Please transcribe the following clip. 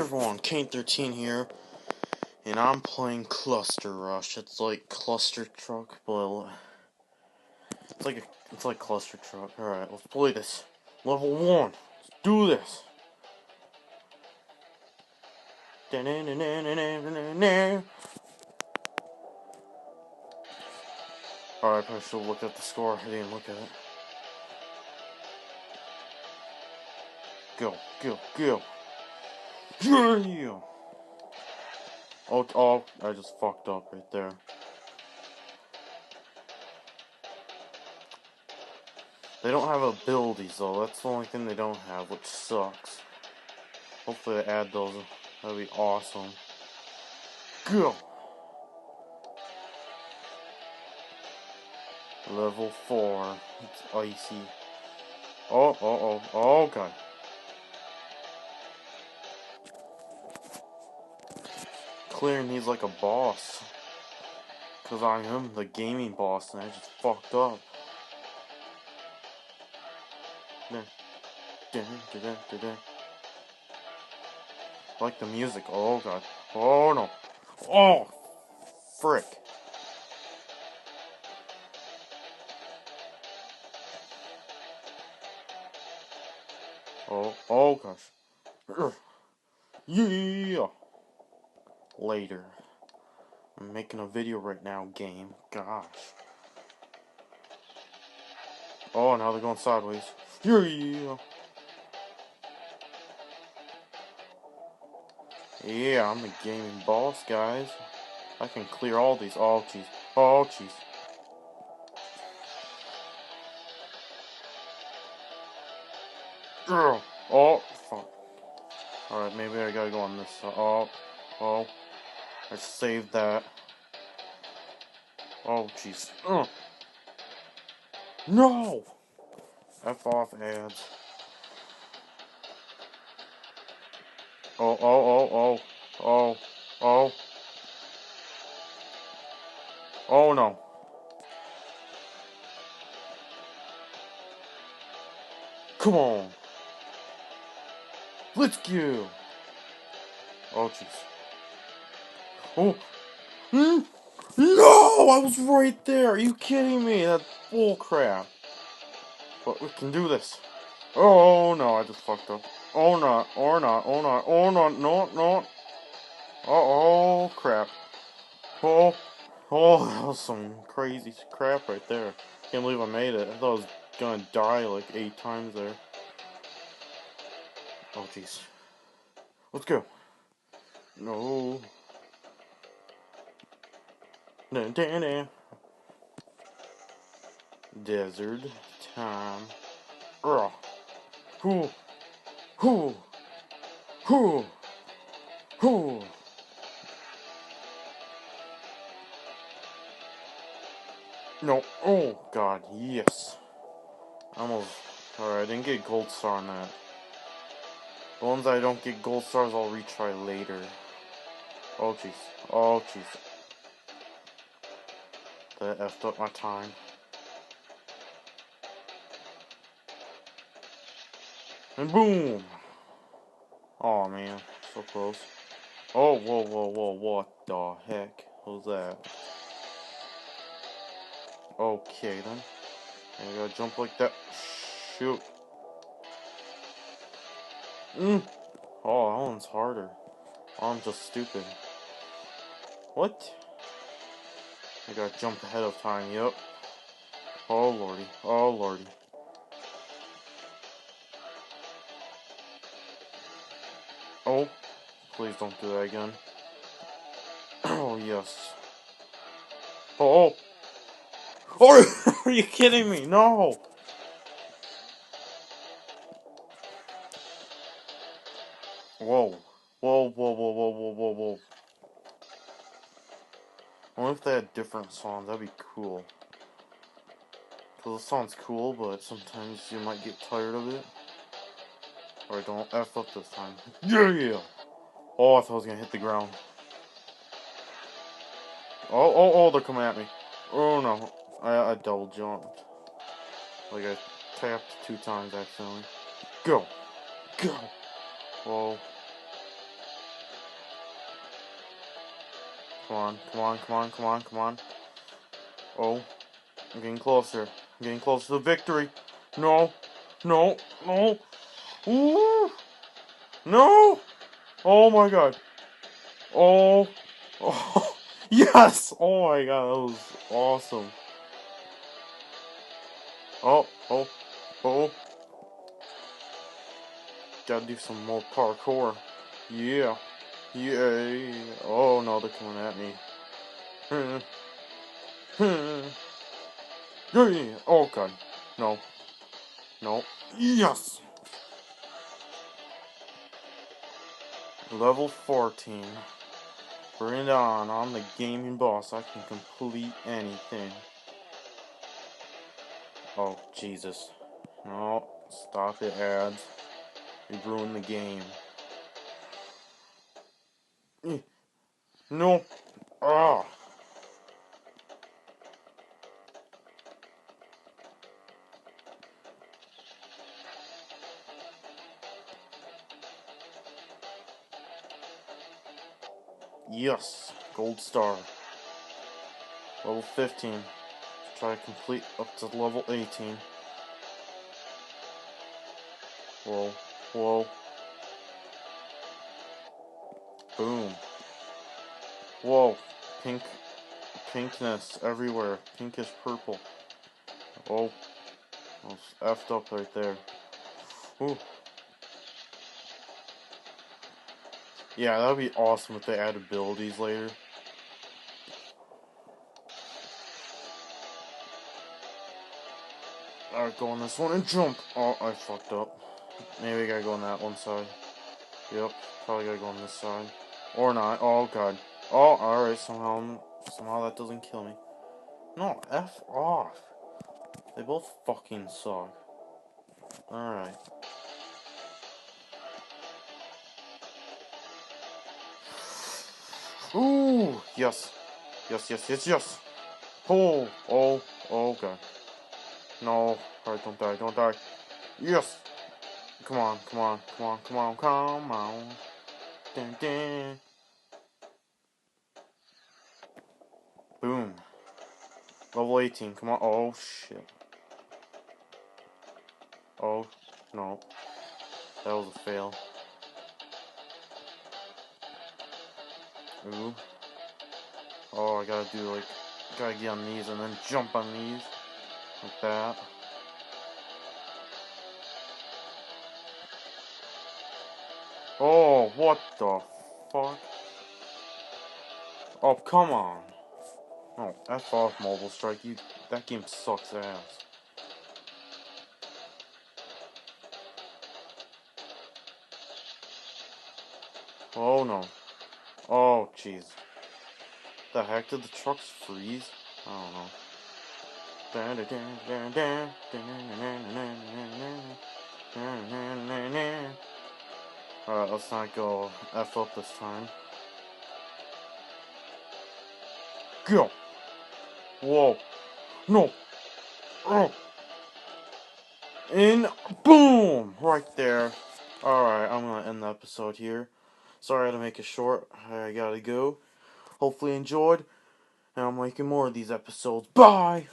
everyone, Kane13 here, and I'm playing Cluster Rush. It's like Cluster Truck, but it's like Cluster Truck. Alright, let's play this. Level 1. Let's do this. Alright, I probably should have looked at the score. I didn't look at it. Go, go, go. Yeah! Oh, I just fucked up right there. They don't have abilities though, that's the only thing they don't have, which sucks. Hopefully they add those, that'd be awesome. Go! Level 4, it's icy. Oh god. Clearing these like a boss. Cause I am the gaming boss and I just fucked up. I like the music. Oh god. Oh no. Oh frick. Oh gosh. Yeah. Later. I'm making a video right now, game. Gosh. Oh, now they're going sideways. Yeah. Yeah, I'm the gaming boss, guys. I can clear all these. Oh, jeez. Oh, jeez. Oh, fuck. Alright, maybe I gotta go on this. Oh. I saved that. Oh, jeez. No! F off ads. Oh. Oh no. Come on. Let's go. Oh, jeez. Oh. No! I was right there. Are you kidding me? That's bullcrap. But we can do this. Oh no, I just fucked up. Oh not. No. Oh crap. Oh, that was some crazy crap right there. Can't believe I made it. I thought I was gonna die like 8 times there. Oh jeez. Let's go. No. Desert time. Ugh. Whoo. No. Oh god, yes. Almost. Alright, I didn't get gold star on that. The ones I don't get gold stars, I'll retry later. Oh jeez. That effed up my time. And boom! Oh man, so close. Oh, whoa, what the heck was that? Okay then. I gotta jump like that. Shoot. Oh, that one's harder. Oh, I'm just stupid. What? I gotta jump ahead of time, yep. Oh lordy. Oh, please don't do that again. Oh, yes. Oh! Are you kidding me? No! Whoa. I wonder if they had different songs. That'd be cool. Cause the song's cool, but sometimes you might get tired of it. Alright, don't F up this time. Yeah! Oh, I thought I was gonna hit the ground. Oh, they're coming at me. Oh no. I double jumped. Like I tapped 2 times accidentally. Go! Whoa. Come on, come on, come on, come on, come on. Oh, I'm getting closer. I'm getting closer to victory. No, no, no. Ooh, no. Oh my god. Oh, oh, yes. Oh my god, that was awesome. Oh, oh, oh. Gotta do some more parkour. Yeah. Yeah. Oh no, they're coming at me. Oh god. No. No. Yes! Level 14. Bring it on. I'm the gaming boss. I can complete anything. Oh, Jesus. No. Stop it, ads. You ruined the game. No. Ah. Yes. Gold star. Level 15. Try to complete up to level 18. Whoa. Whoa. Boom. Whoa. Pink. Pinkness everywhere. Pinkish purple. Oh. I was effed up right there. Ooh. Yeah, that would be awesome if they add abilities later. Alright, go on this one and jump. Oh, I fucked up. Maybe I gotta go on that one side. Yep, probably gotta go on this side. Or not. Oh, god. Oh, alright, somehow that doesn't kill me. No, F off. They both fucking suck. Alright. Ooh, yes. Yes, yes, yes, yes. Oh, oh, oh, god. No. Alright, don't die, don't die. Yes. Come on, come on, come on, come on, come on. Dun, dun. Boom. Level 18, come on. Oh, shit. Oh, no. That was a fail. Ooh. Oh, I gotta do, like, gotta get on these and then jump on these. Like that. Oh, what the fuck? Oh, come on. Oh, F off, Mobile Strike. That game sucks ass. Oh, no. Oh, jeez. The heck, did the trucks freeze? I don't know. Alright, let's not go F up this time. Go! Whoa! No! Oh! And boom! Right there. Alright, I'm gonna end the episode here. Sorry I had to make it short. I gotta go. Hopefully you enjoyed. And I'm making more of these episodes. Bye!